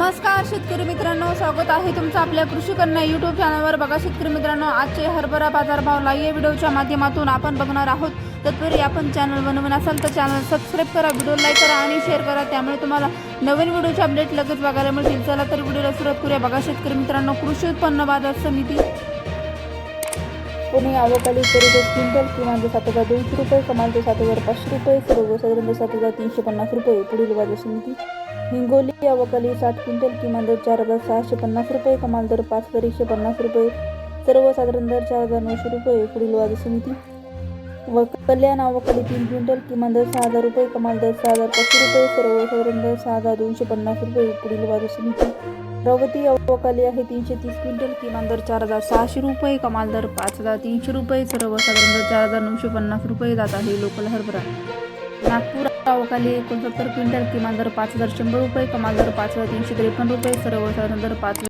नमस्कार शेतकरी मित्रांनो, स्वागत आहे तुमचं आपल्या कृषी कन्या यूट्यूब चॅनलवर। बघा शेतकरी मित्रांनो, आजचे हरभरा बाजारभाव लाईव्ह व्हिडिओच्या माध्यमातून आपण बघणार आहोत। तत्पूर्वी आपण चॅनल बनवून असाल तर चॅनल सबस्क्राइब करा, व्हिडिओ लाईक करा आणि शेअर करा, त्यामुळे तुम्हाला नवीन व्हिडिओचे अपडेट लगेच बघायला मिळतील। चला तर व्हिडिओला सुरुवात करूया। बघा शेतकरी मित्रांनो, कृषी उत्पन्न बाजार समिती पुणे आवकाली खरेदी क्विंटल किमान 7,200 रुपये, कमाल 7,500 रुपये, सर्वसाधारण 7,350 रुपये। पुढील बाजार समिती हिंगोली आवकाली 60 क्विंटल किमान 4,650 रुपये, कमाल 5,150 रुपये, सर्वसाधारण 4,900 रुपये। पुढील बाजार समिती व कल्याण आवकाली 3 क्विंटल किमान 6,000 रुपये, कमाल 6,500 रुपये, सर्वसाधारण 6,250 रुपये। पुढील बाजार समिती रावती आवकाली आहे 330 क्विंटल किमान 4,600 रुपये, कमाल 5,300 रुपये, सर्वसाधारण 4,950 रुपये। जात आहे लोकल हरभरा। नागपूर आवकाली 69 क्विंटल किमान 5,100 रुपये, कमाल 5,353 रुपये, सर्वसाधारण 5,000